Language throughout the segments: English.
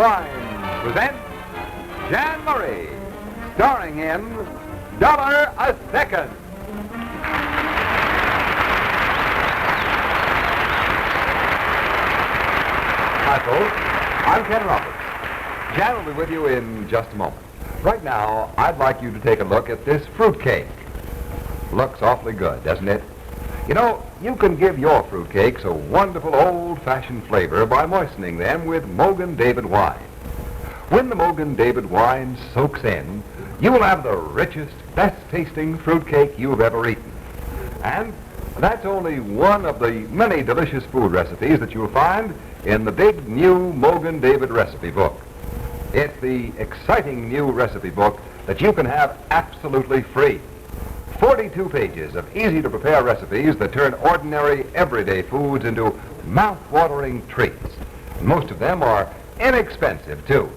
Wine presents Jan Murray, starring in $1 a Second. Hi, folks. I'm Ken Roberts. Jan will be with you in just a moment. Right now, I'd like you to take a look at this fruitcake. Looks awfully good, doesn't it? You know, you can give your fruitcakes a wonderful old-fashioned flavor by moistening them with Mogan David wine. When the Mogan David wine soaks in, you will have the richest, best-tasting fruitcake you've ever eaten. And that's only one of the many delicious food recipes that you'll find in the big new Mogan David recipe book. It's the exciting new recipe book that you can have absolutely free. 42 pages of easy-to-prepare recipes that turn ordinary, everyday foods into mouth-watering treats. Most of them are inexpensive, too.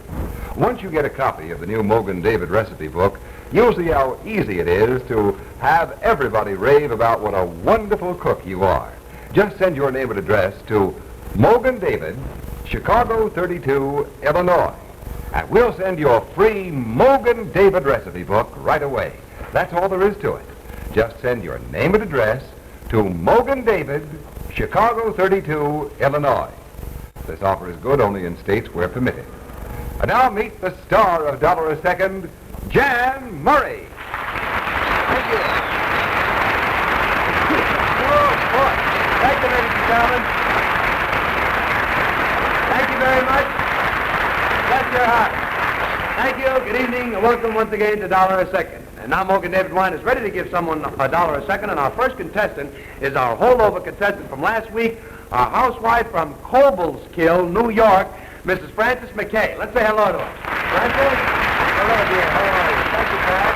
Once you get a copy of the new Mogan David recipe book, you'll see how easy it is to have everybody rave about what a wonderful cook you are. Just send your name and address to Mogan David, Chicago 32, Illinois. And we'll send your free Mogan David recipe book right away. That's all there is to it. Just send your name and address to Mogan David, Chicago 32, Illinois. This offer is good only in states where permitted. And now meet the star of $1 a Second, Jan Murray. Thank you. Oh, boy. Thank you, ladies and gentlemen. Thank you very much. Bless your heart. Thank you. Good evening, and welcome once again to $1 a Second. And now Mogan David Wine is ready to give someone $1 a second, and our first contestant is our holdover contestant from last week, our housewife from Cobleskill, New York, Mrs. Frances McKay. Let's say hello to her. Frances? Hello, dear. How are you? Thank you, Pat.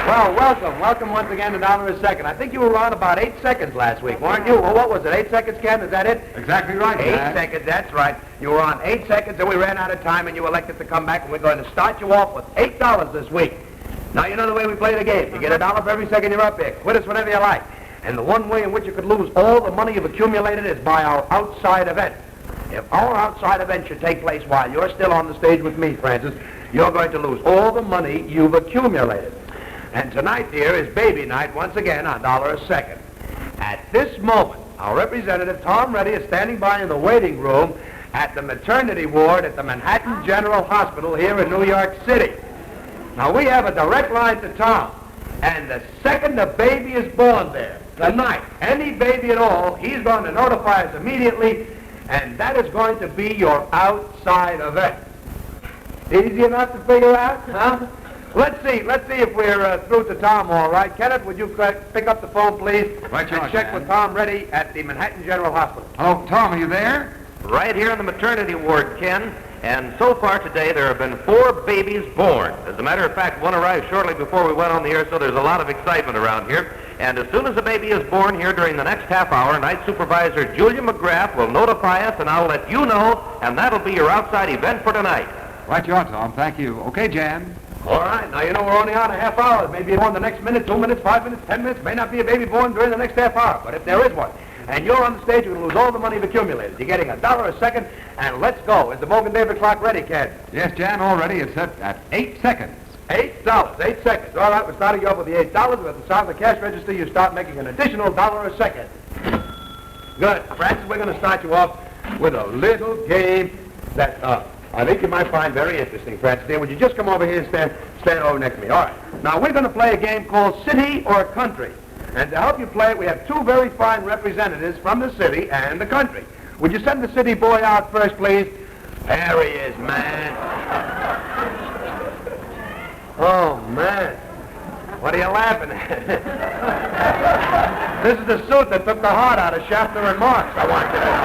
Well, welcome once again to $1 a Second. I think you were on about 8 seconds last week, weren't you? Well, what was it, 8 seconds, Ken? Is that it? Exactly right, 8 seconds, that's right. You were on 8 seconds, and we ran out of time, and you elected to come back, and we're going to start you off with $8 this week. Now, you know the way we play the game. You get $1 for every second you're up here. Quit us whenever you like. And the one way in which you could lose all the money you've accumulated is by our outside event. If our outside event should take place while you're still on the stage with me, Francis, you're going to lose all the money you've accumulated. And tonight, dear, is baby night once again on $1 a Second. At this moment, our representative, Tom Reddy, is standing by in the waiting room at the maternity ward at the Manhattan General Hospital here in New York City. Now, we have a direct line to Tom, and the second the baby is born there, tonight, any baby at all, he's going to notify us immediately, and that is going to be your outside event. Easy enough to figure out, huh? Let's see if we're through to Tom, all right. Kenneth, would you pick up the phone, please? Right, and check with Tom Reddy at the Manhattan General Hospital. Hello, Tom, are you there? Right here in the maternity ward, Ken. And so far today, there have been 4 babies born. As a matter of fact, one arrived shortly before we went on the air, so there's a lot of excitement around here. And as soon as a baby is born here during the next half hour, Night Supervisor Julia McGrath will notify us, and I'll let you know, and that'll be your outside event for tonight. Right you are, Tom. Thank you. Okay, Jan. All right. Now, you know we're only on a half hour. Maybe born the next minute, 2 minutes, 5 minutes, 10 minutes. May not be a baby born during the next half hour. But if there is one, and you're on the stage, you're going to lose all the money you've accumulated. You're getting $1 a second, and let's go. Is the Mogan David clock ready, Ken? Yes, Jan, all ready. It's set at 8 seconds. $8, 8 seconds. All right, we're starting you off with the $8. With the sound of the cash register, you start making an additional $1 a second. Good. Francis, we're going to start you off with a little game that I think you might find very interesting, Francis. Dear, would you just come over here and stand over next to me? All right. Now, we're going to play a game called City or Country. And to help you play it, we have 2 very fine representatives from the city and the country. Would you send the city boy out first, please? There he is, man. Oh, man. What are you laughing at? This is the suit that took the heart out of Schaffner and Marx, I want you to know.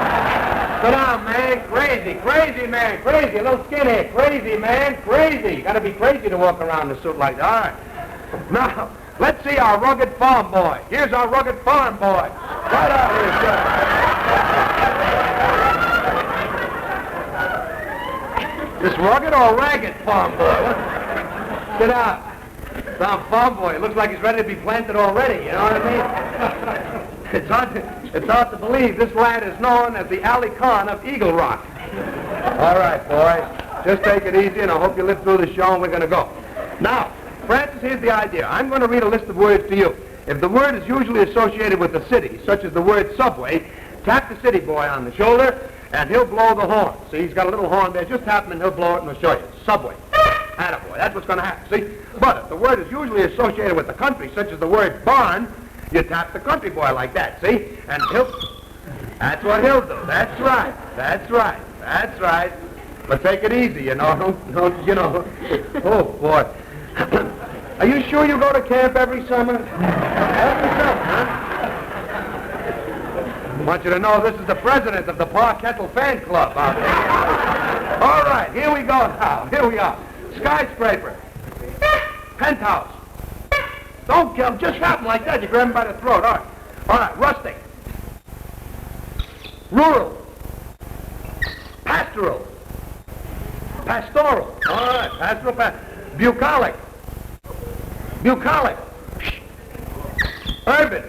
Sit down, man. Crazy, man. Crazy. A little skinhead. Crazy, man. Crazy. You got to be crazy to walk around in a suit like that. All right. Now, let's see our rugged farm boy. Here's our rugged farm boy. Right out here, sir. This rugged or ragged farm boy? Sit down. Some farm boy. It looks like he's ready to be planted already. You know what I mean? It's hard to believe this lad is known as the Ali Khan of Eagle Rock. All right, boy. Just take it easy, and I hope you live through the show, and we're going to go. Now, Francis, here's the idea. I'm going to read a list of words to you. If the word is usually associated with the city, such as the word subway, tap the city boy on the shoulder, and he'll blow the horn. See, he's got a little horn there. Just tap him, and he'll blow it, and he'll show you. Subway. Attaboy. That's what's going to happen, see? But if the word is usually associated with the country, such as the word barn, you tap the country boy like that, see? And he'll... That's what he'll do. That's right. That's right. That's right. But take it easy, you know. Don't, you know. Oh, boy. Are you sure you go to camp every summer? Every summer, huh? I want you to know this is the president of the Park Kettle Fan Club out there. All right, here we go now. Here we are. Skyscraper. Penthouse. Don't kill him. Just tap him like that. You grab him by the throat. All right. All right, rustic. Rural. Pastoral. Pastoral. All right, pastoral. Bucolic. Bucolic. Urban.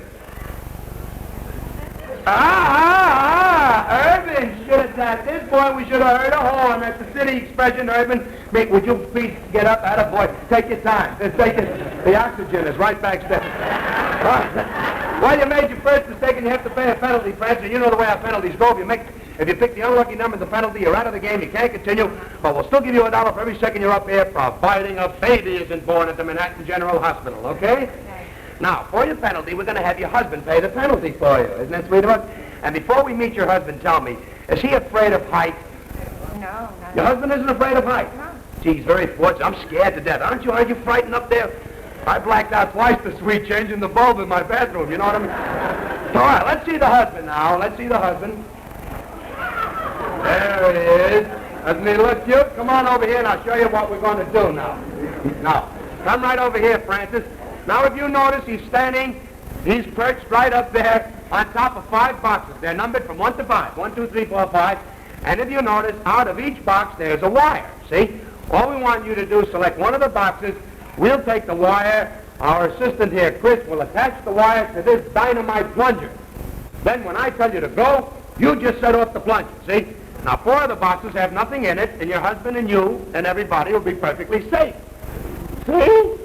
Urban. Should have tapped this boy. We should have heard a horn. That's the city expression, urban. Would you please get up? Attaboy. Take your time. Just take it. The oxygen is right backstage. Well, you made your first mistake and you have to pay a penalty, Francis. You know the way our penalties go. If you pick the unlucky number as a penalty, you're out of the game. You can't continue. But we'll still give you $1 for every second you're up here, providing a baby isn't born at the Manhattan General Hospital, okay? Now, for your penalty, we're going to have your husband pay the penalty for you. Isn't that sweet of us? And before we meet your husband, tell me, is he afraid of heights? No. Your husband isn't afraid of heights? No. Gee, he's very fortunate. I'm scared to death. Aren't you frightened up there? I blacked out twice this week changing the bulb in my bathroom. You know what I mean? All right, let's see the husband now. Let's see the husband. There it is. Doesn't he look cute? Come on over here and I'll show you what we're going to do now. Now, come right over here, Francis. Now, if you notice, he's perched right up there on top of 5 boxes. They're numbered from 1 to 5. 1, 2, 3, 4, 5. And if you notice, out of each box, there's a wire. See? All we want you to do is select one of the boxes. We'll take the wire. Our assistant here, Chris, will attach the wire to this dynamite plunger. Then when I tell you to go, you just set off the plunger, see? Now, 4 of the boxes have nothing in it, and your husband and you and everybody will be perfectly safe. See?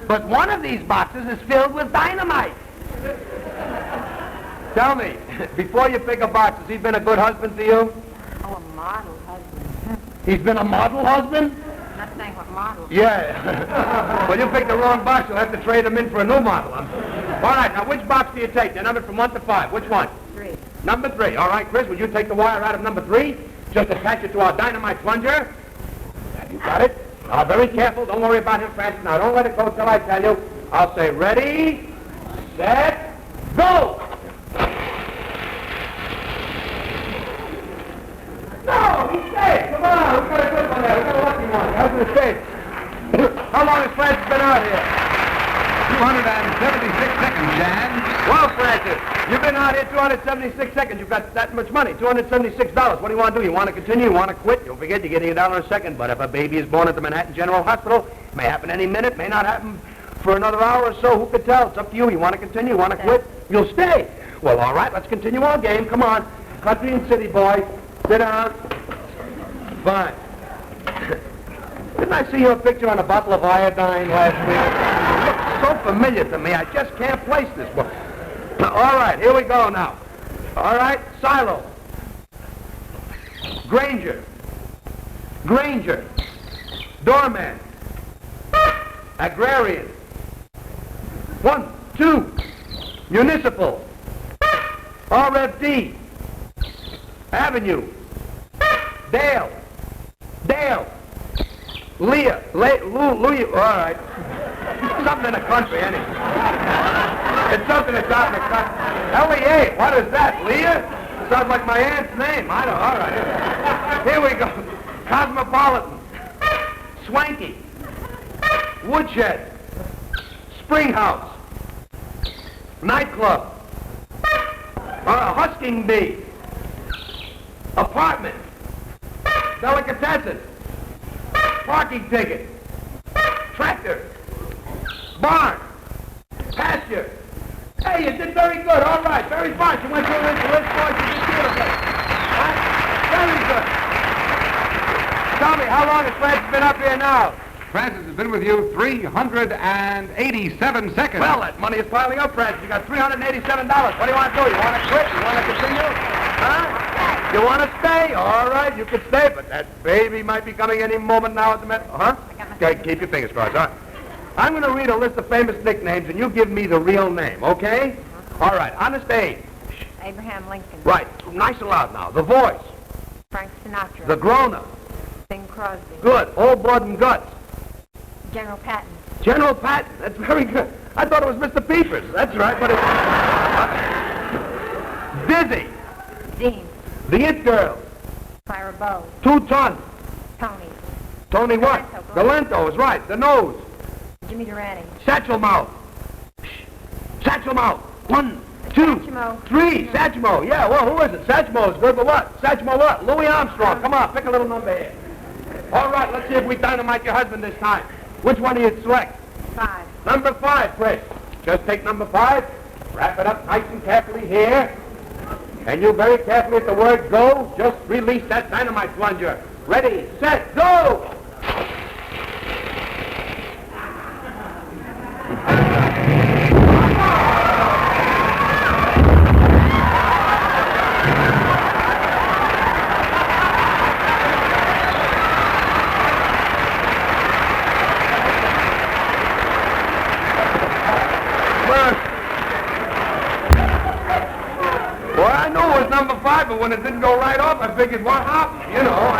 But one of these boxes is filled with dynamite. Tell me, before you pick a box, has he been a good husband to you? Oh, a model husband. He's been a model husband? Not saying what model. Yeah. Well, you picked the wrong box. You'll have to trade him in for a new model. All right, now which box do you take? They're numbered from 1 to 5. Which one? 3. Number 3. All right, Chris, would you take the wire out of number 3? Just attach it to our dynamite plunger. Have you got it? Now, very careful. Don't worry about him, Francis. Now, don't let it go till I tell you. I'll say, ready, set, go! No, he stayed. Come on. We got a good one there. We got a lucky one. How's the stage? How long has Francis been out here? 276 seconds, Jan. Well, Francis, you've been out here 276 seconds. You've got that much money, $276. What do you want to do? You want to continue? You want to quit? Don't forget, you're getting $1 a second. But if a baby is born at the Manhattan General Hospital, it may happen any minute, may not happen for another hour or so. Who could tell? It's up to you. You want to continue? You want to quit? You'll stay. Well, all right, let's continue our game. Come on. Country and city boy. Sit down. Fine. Didn't I see your picture on a bottle of iodine last week? It looks so familiar to me, I just can't place this one. All right, here we go now. All right, silo. Granger. Granger. Doorman. Agrarian. 1, 2. Municipal. RFD. Avenue. Dale. Dale. Leah. Leah. All right. Something in the country, anyway. It's something that's out in the country. L-E-A. What is that? Leah? Sounds like my aunt's name. I don't. All right. Here we go. Cosmopolitan. Swanky. Woodshed. Springhouse. Nightclub. Husking bee. Apartment. Delicatessen. Parking ticket. Tractor. Barn. Pasture. Hey, you did very good. All right, very fine. You went through this list, boys. You did beautifully. Right? Very good. tell me, how long has Francis been up here now? Francis has been with you 387 seconds. Well, that money is piling up, Francis. You got $387. What do you want to do? You want to quit? You want to continue? Huh? You want to stay? All right, you can stay, but that baby might be coming any moment now at the minute. Huh? Okay, keep your fingers crossed, all right? I'm going to read a list of famous nicknames, and you give me the real name, okay? All right, honest age. Abraham Lincoln. Right, nice and loud now. The voice. Frank Sinatra. The grown-up. Bing Crosby. Good. Old blood and guts. General Patton. General Patton. That's very good. I thought it was Mr. Peepers. That's right, but it's... Dizzy. Dean. The It Girl. Clara Bow. 2 Ton. Tony. Tony what? Galento. Galento is right. The Nose. Jimmy Durante. Satchel Mouth. Satchel Mouth. 1, 2, Satchmo. 3. Satchmo. Yeah, well, who is it? Satchmo is good, but what? Satchmo what? Louis Armstrong. Come on, pick a little number here. All right, let's see if we dynamite your husband this time. Which one do you select? 5. Number 5, Chris. Just take number 5, wrap it up nice and carefully here, and you very carefully at the word go, just release that dynamite plunger. Ready, set, go! Well, I knew it was number 5, but when it didn't go right off, I figured, what happened? You know.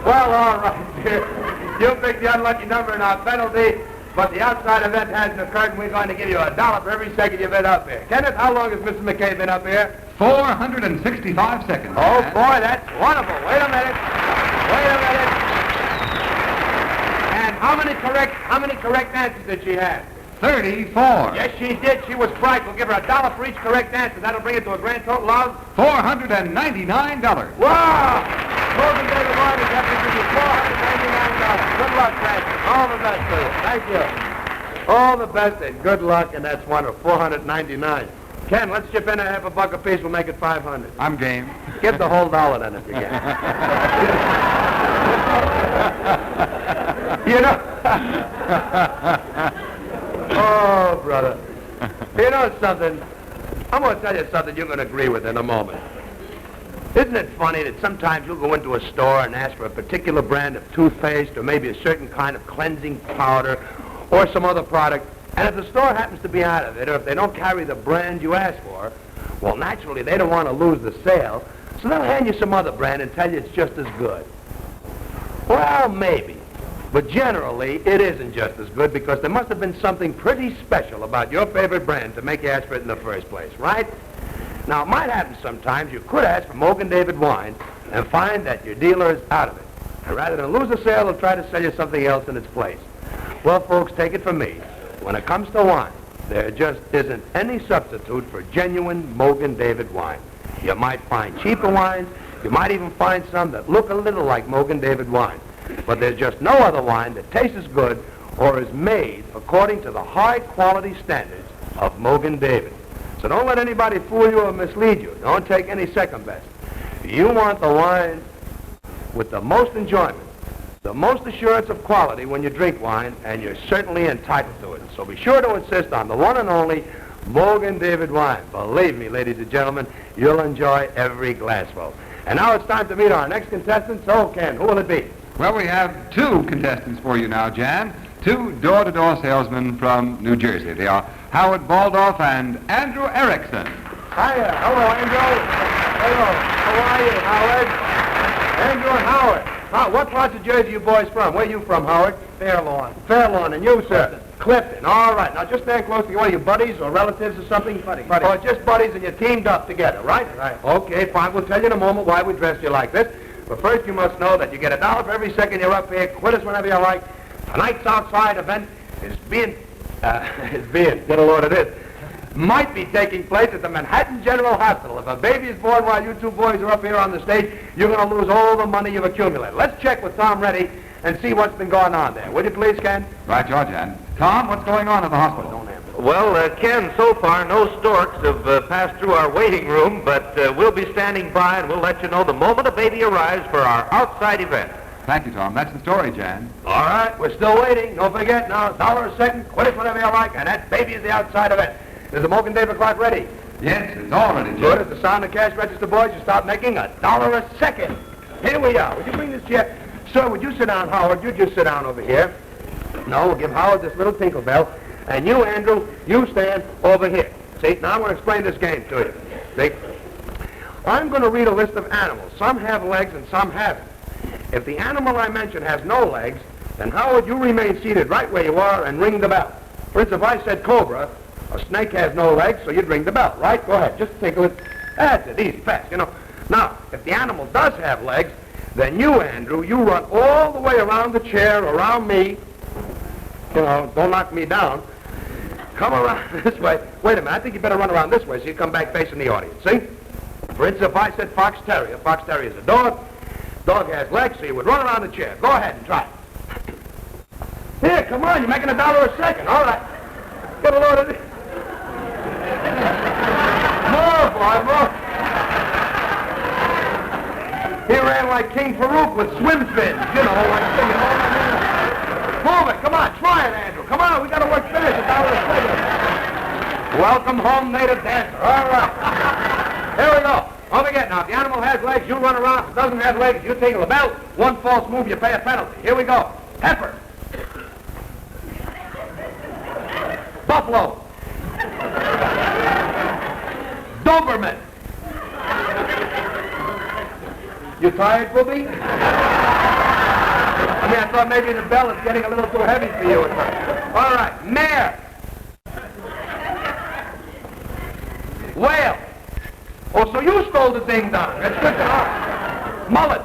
Well, all right, dear. You picked the unlucky number in our penalty, but the outside event hasn't occurred, and we're going to give you $1 for every second you've been up here. Kenneth, how long has Mr. McKay been up here? 465 seconds. Oh, Jan. boy, that's wonderful. Wait a minute. And how many correct answers did she have? 34. Yes, she did. She was bright. We'll give her $1 for each correct answer. That'll bring it to a grand total of... $499. Wow! Morgan David Wine is happy to give you $499. Good luck, Francis. All the best to you. Thank you. All the best and good luck, and that's one of $499. Ken, let's chip in a half a buck apiece. We'll make it $500. I'm game. Get the whole dollar then if you can. You know... Oh, brother. You know something? I'm going to tell you something you're going to agree with in a moment. Isn't it funny that sometimes you'll go into a store and ask for a particular brand of toothpaste or maybe a certain kind of cleansing powder or some other product, and if the store happens to be out of it or if they don't carry the brand you asked for, well, naturally, they don't want to lose the sale, so they'll hand you some other brand and tell you it's just as good. Well, maybe. But generally, it isn't just as good because there must have been something pretty special about your favorite brand to make you ask for it in the first place, right? Now, it might happen sometimes you could ask for Morgan David wine and find that your dealer is out of it. And rather than lose the sale, they'll try to sell you something else in its place. Well, folks, take it from me. When it comes to wine, there just isn't any substitute for genuine Morgan David wine. You might find cheaper wines. You might even find some that look a little like Morgan David wine. But there's just no other wine that tastes as good or is made according to the high-quality standards of Morgan David. So don't let anybody fool you or mislead you. Don't take any second best. You want the wine with the most enjoyment, the most assurance of quality when you drink wine, and you're certainly entitled to it. So be sure to insist on the one and only Morgan David wine. Believe me, ladies and gentlemen, you'll enjoy every glassful. And now it's time to meet our next contestant. So, Ken, who will it be? Well, we have 2 contestants for you now, Jan. 2 door-to-door salesmen from New Jersey. They are Howard Baldoff and Andrew Erickson. Hiya. Hello, Andrew. Hello. How are you, Howard? Andrew and Howard. What parts of Jersey are you boys from? Where are you from, Howard? Fairlawn. Fairlawn. And you, sir? Clifton. All right. Now, just stand close to you. What are you, buddies or relatives or something? Buddies. Oh, just buddies, and you're teamed up together, right? Right. Okay, fine. We'll tell you in a moment why we dressed you like this. But first, you must know that you get $1 for every second you're up here. Quit us whenever you like. Tonight's outside event is get a load of this, might be taking place at the Manhattan General Hospital. If a baby is born while you 2 boys are up here on the stage, you're going to lose all the money you've accumulated. Let's check with Tom Reddy and see what's been going on there. Would you please, Ken? Right, George, Jan. Tom, what's going on at the hospital? Don't answer. Well, Ken, so far no storks have passed through our waiting room, but we'll be standing by and we'll let you know the moment a baby arrives for our outside event. Thank you, Tom. That's the story, Jan. All right, we're still waiting. Don't forget, now, $1 a second, quit it whenever you like, and that baby is the outside event. Is the Morgan David clock ready? Yes, it's all ready, Jan. Good. At the sound of cash register, boys, you start making $1 a second. Here we are. Would you bring this chair? Sir, would you sit down, Howard? You just sit down over here. No, we'll give Howard this little tinkle bell. And you, Andrew, you stand over here. See, now I'm going to explain this game to you. See? I'm going to read a list of animals. Some have legs and some haven't. If the animal I mention has no legs, then Howard, you remain seated right where you are and ring the bell. For instance, if I said cobra, a snake has no legs, so you'd ring the bell, right? Go ahead, just tinkle it. That's it, easy, fast, you know. Now, if the animal does have legs, then you, Andrew, you run all the way around the chair, around me. You know, don't knock me down. Come around this way. Wait a minute, I think you better run around this way so you come back facing the audience, see? For instance, if I said fox terrier is a dog. Dog has legs, so you would run around the chair. Go ahead and try it. Here, come on, you're making $1 a second. All right. Get a load of this. More, boy, more. He ran like King Farouk with swim fins, you know, like singing. Move it, come on, try it, Andrew. Come on, we got to work fast. $1 a second. Welcome home, native dancer. All right. Here we go. Don't forget now, if the animal has legs, you run around. If it doesn't have legs, you tinkle the bell. One false move, you pay a penalty. Here we go. Heifer. Buffalo. Doberman. You tired, Booby? I thought maybe the bell is getting a little too heavy for you. All right, mare. Whale. Oh, so you stole the ding dong. That's good to know. Mullet.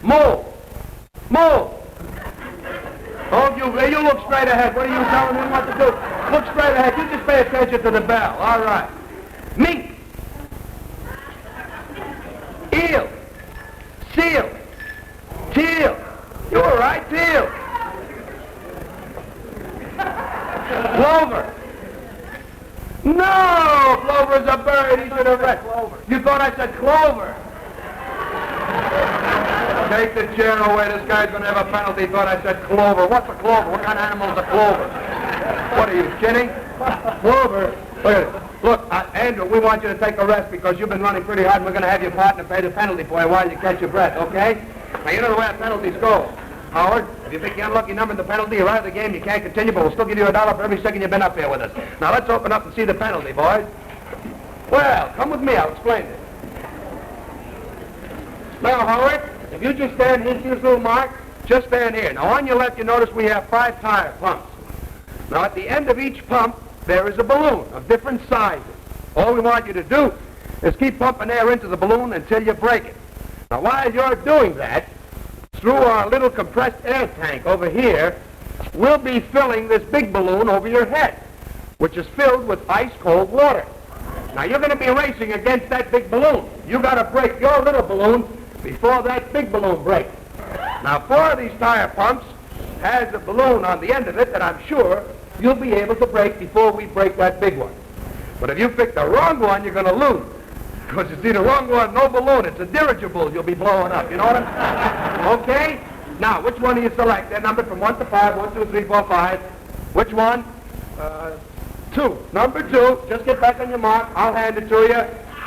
Mole. Mole. Oh, you look straight ahead. What are you telling him what to do? Look straight ahead. You just pay attention to the bell. All right. Mink. Eel. Seal. Teal. You all right, teal. Plover. No! Clover's a bird. He should have read clover. You thought I said clover. Take the chair away. This guy's going to have a penalty. He thought I said clover. What's a clover? What kind of animal is a clover? What are you, kidding? Clover. Look at it. Look, Andrew, we want you to take a rest because you've been running pretty hard and we're going to have your partner pay the penalty for you while you catch your breath, okay? Now, you know the way our penalties go. Howard, if you pick the unlucky number in the penalty, you're out of the game, you can't continue, but we'll still give you $1 for every second you've been up here with us. Now, let's open up and see the penalty, boys. Well, come with me, I'll explain it. Now, Howard, if you just stand here, see this little mark? Just stand here. Now, on your left, you notice we have 5 tire pumps. Now, at the end of each pump, there is a balloon of different sizes. All we want you to do is keep pumping air into the balloon until you break it. Now, while you're doing that, through our little compressed air tank over here, we'll be filling this big balloon over your head, which is filled with ice-cold water. Now, you're going to be racing against that big balloon. You got to break your little balloon before that big balloon breaks. Now, 4 of these tire pumps has a balloon on the end of it that I'm sure you'll be able to break before we break that big one. But if you pick the wrong one, you're going to lose. Because you see, the wrong one, no balloon. It's a dirigible you'll be blowing up. You know what I'm saying? Okay? Now, which one do you select? They're numbered from 1 to 5. 1, 2, 3, 4, 5. Which one? 2. Number 2. Just get back on your mark. I'll hand it to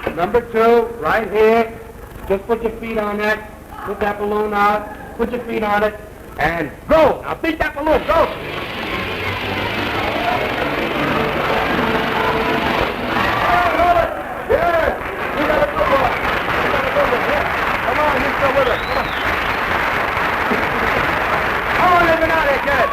you. Number 2, right here. Just put your feet on that. Put that balloon out. Put your feet on it. And go. Now, beat that balloon. Go. With us. Come on. How long have you been out here, kid?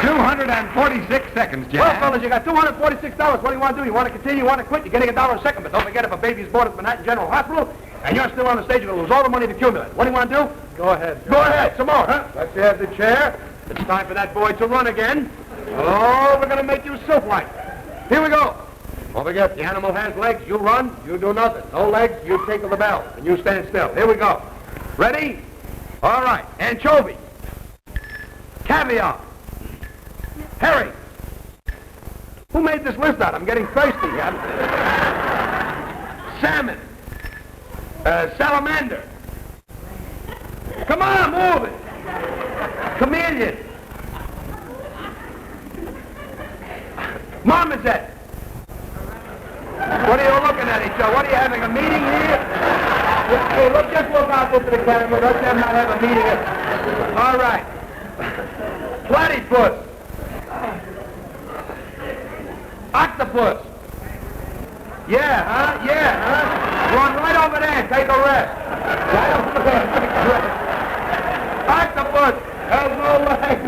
246 seconds, Jan. Well, fellas, you got $246. What do you want to do? You want to continue? You want to quit? You're getting $1 a second. But don't forget, if a baby's born at Manhattan General Hospital and you're still on the stage, you're going to lose all the money to accumulate. What do you want to do? Go ahead. Go ahead. Some more, huh? Let's have the chair. It's time for that boy to run again. Oh, we're going to make you silk white. Here we go. Don't forget, the animal has legs. You run. You do nothing. No legs. You tinkle the bell. And you stand still. Here we go. Ready? All right. Anchovy. Caviar. Herring. Who made this list out? I'm getting thirsty. Salmon. Salamander. Come on, move it. Chameleon. Marmoset. What are you looking at each other? What are you having, a meeting here? Hey, just look out into the camera. Let's have not have a meeting. All right. Platypus. Octopus. Yeah, huh? Run right over there and take a rest. Right over there and take a rest. Octopus has no legs.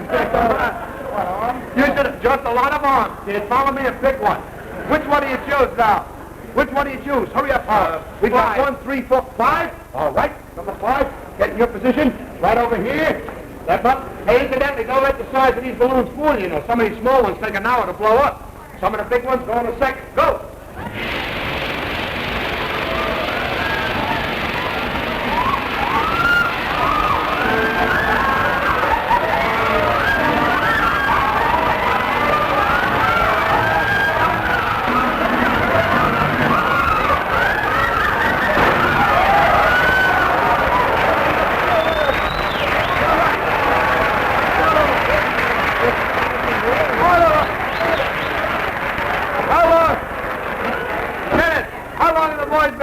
You should have just a lot of arms, kid. Follow me and pick one. Which one do you choose now? Which one do you choose? Hurry up, we got 1, 3, 4, 5. All right, number 5. Get in your position. Right over here. Step up. Hey, incidentally, don't let the size of these balloons fool you. You know, some of these small ones take an hour to blow up. Some of the big ones go in a second. Go.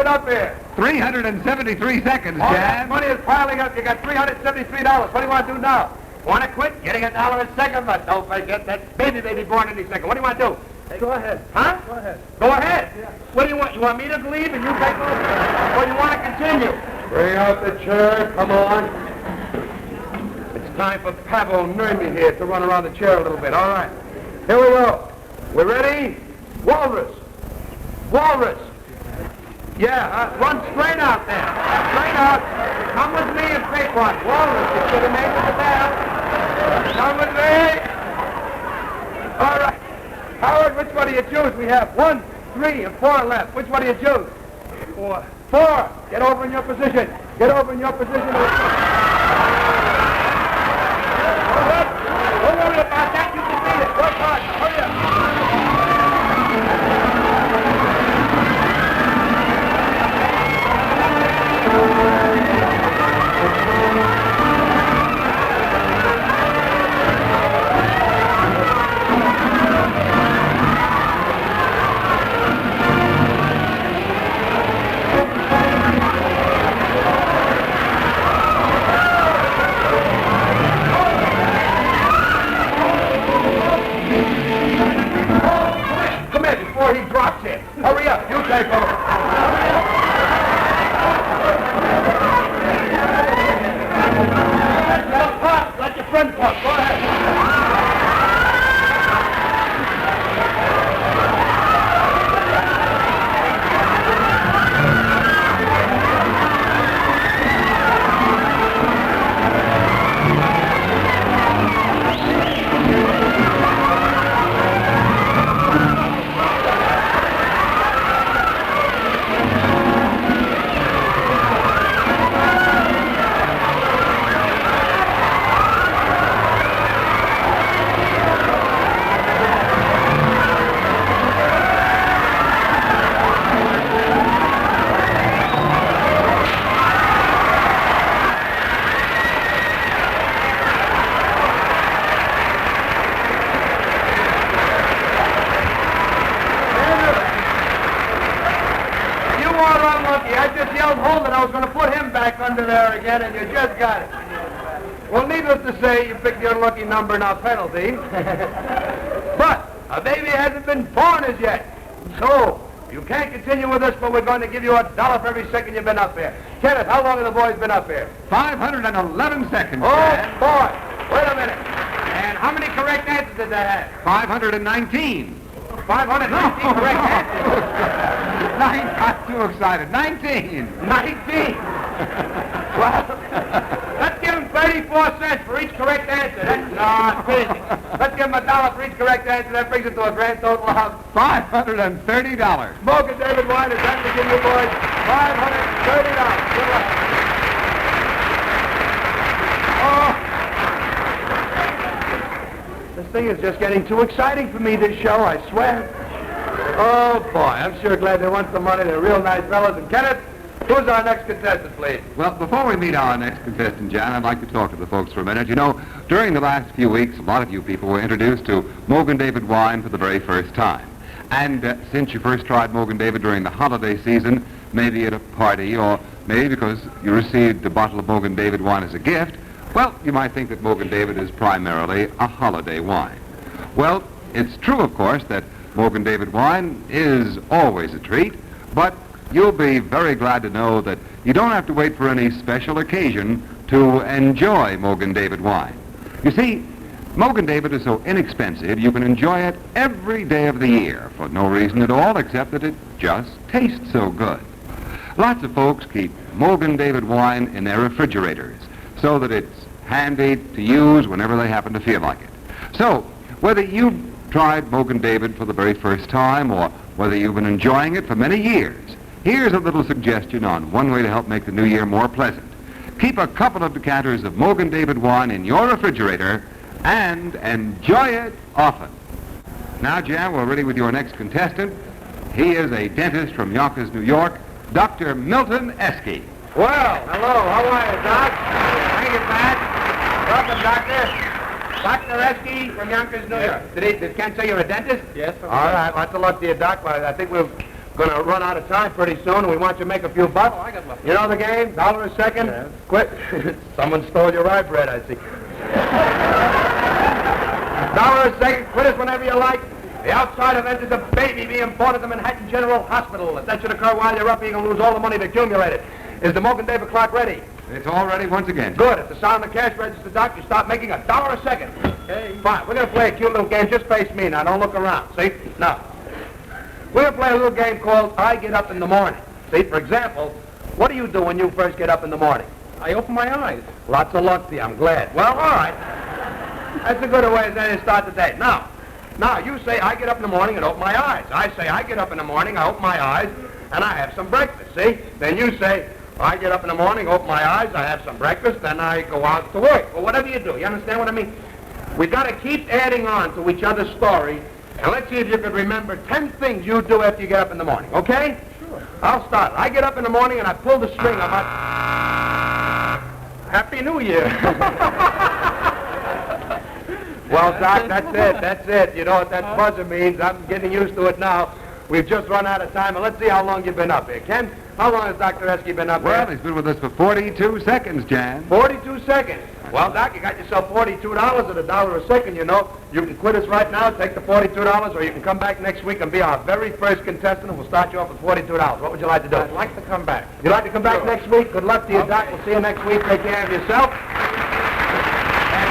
Up here. 373 seconds, Jan. Money is piling up. You got $373. What do you want to do now? Want to quit? Getting $1 a second, but don't forget that baby may be born any second. What do you want to do? Hey, go ahead. Huh? Go ahead. Go ahead? Yeah. What do you want? You want me to leave and you take over? Or you want to continue? Bring out the chair. Come on. It's time for Pavel Nermy here to run around the chair a little bit. All right. Here we go. We're ready? Walrus. Walrus. Yeah, run straight out there. Straight out. Come with me and pick one. Walrus, you should have made it to bell. Come with me. All right. Howard, which one do you choose? We have 1, 3, and 4 left. Which one do you choose? 4. 4. Get over in your position. Get over in your position. Don't worry about that. You can beat it. Work hard. Hurry up. He drops it. Hurry up. You take over. Let your friend talk. Go ahead. I was going to put him back under there again, and you just got it. Well, needless to say, you picked the unlucky number, not penalty. But a baby hasn't been born as yet. So, you can't continue with this, but we're going to give you $1 for every second you've been up there. Kenneth, how long have the boys been up here? 511 seconds, Oh, Jan. boy. Wait a minute. And how many correct answers did they have? 519. 519 correct answers. I'm too excited. 19. 19. Well, let's give him 34 cents for each correct answer. That's not crazy. Let's give him $1 for each correct answer. That brings it to a grand total of $530. Smoke and David Wine is time to give you boys $530. Good luck. Oh. thing is just getting too exciting for me, this show, I swear. Oh, boy, I'm sure glad they want some money. They're real nice fellas. And Kenneth, who's our next contestant, please? Well, before we meet our next contestant, Jan, I'd like to talk to the folks for a minute. You know, during the last few weeks, a lot of you people were introduced to Mogan David wine for the very first time. And since you first tried Mogan David during the holiday season, maybe at a party, or maybe because you received a bottle of Mogan David wine as a gift, well, you might think that Mogan David is primarily a holiday wine. Well, it's true, of course, that Mogan David wine is always a treat, but you'll be very glad to know that you don't have to wait for any special occasion to enjoy Mogan David wine. You see, Mogan David is so inexpensive, you can enjoy it every day of the year for no reason at all except that it just tastes so good. Lots of folks keep Mogan David wine in their refrigerators so that it's handy to use whenever they happen to feel like it. So, whether you've tried Mogan David for the very first time or whether you've been enjoying it for many years, here's a little suggestion on one way to help make the new year more pleasant. Keep a couple of decanters of Mogan David wine in your refrigerator and enjoy it often. Now, Jan, we're ready with your next contestant. He is a dentist from Yonkers, New York, Dr. Milton Esky. Well, hello. How are you, Doc? Hang it back. Welcome, Doctor. Dr. Esky from Yonkers, New York. Did Ken say you're a dentist? Yes, sir. All right. Lots of luck to you, Doc. But I think we're going to run out of time pretty soon, and we want you to make a few bucks. Oh, I got luck. You know the game? $1 a second? Yes. Quit. Someone stole your rye bread, I see. $1 a second. Quit us whenever you like. The outside event is a baby being born at the Manhattan General Hospital. If that should occur while you're up, you're going to lose all the money they accumulated. Is the Mogan David clock ready? It's all ready once again. Good. At the sound of the cash register, Doc, you start making $1 a second. Okay. Fine. We're going to play a cute little game. Just face me now. Don't look around. See? Now, we're going to play a little game called I Get Up in the Morning. See, for example, what do you do when you first get up in the morning? I open my eyes. Lots of luck to you. I'm glad. Well, all right. That's a good way to start the day. Now, you say, I get up in the morning and open my eyes. I say, I get up in the morning, I open my eyes, and I have some breakfast, see? Then you say, I get up in the morning, open my eyes, I have some breakfast, then I go out to work. Or whatever you do. You understand what I mean? We've got to keep adding on to each other's story, and let's see if you can remember 10 things you do after you get up in the morning, okay? Sure. I'll start. I get up in the morning and I pull the string on my... Happy New Year. Well, Doc, that's it. You know what that buzzer means. I'm getting used to it now. We've just run out of time, and let's see how long you've been up here. Ken, how long has Dr. Esky been up Well, here? he's been with us for 42 seconds, Jan. 42 seconds. Well, Doc, you got yourself $42 at $1 a second, you know. You can quit us right now, take the $42, or you can come back next week and be our very first contestant, and we'll start you off with $42. What would you like to do? I'd like to come back. You'd like to come back Sure. next week? Good luck to you, Okay. Doc. We'll see you next week. Take care of yourself. And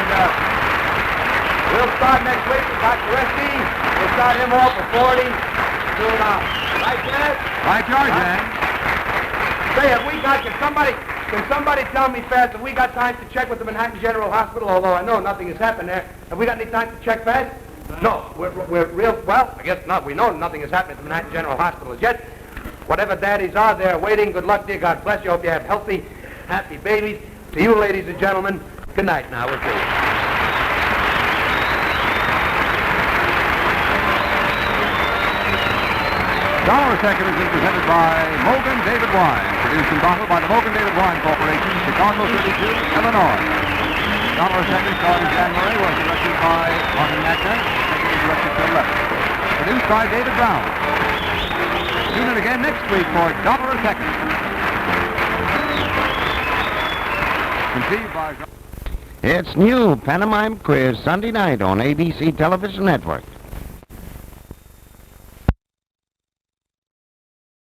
we'll start next week with Dr. Esky. We'll start him off with $42. Right, Dad? Right, George, Jan. Say, have we got, can somebody tell me fast, have we got time to check with the Manhattan General Hospital, although I know nothing has happened there. Have we got any time to check fast? No, we're real, well, I guess not. We know nothing has happened at the Manhattan General Hospital as yet. Whatever daddies are there waiting, good luck to you. God bless you. Hope you have healthy, happy babies. To you, ladies and gentlemen, good night now. We'll see you. $1 a second has been presented by Mogan David Wine, produced and bottled by the Mogan David Wine Corporation, Chicago 32, Illinois. $1 a second, starring Jan Murray, was directed by Martin Nackner, technically directed Phil Levin. Produced by David Brown. Tune in again next week for $1 a second. Conceived by... It's new Pantomime Quiz Sunday night on ABC Television Network.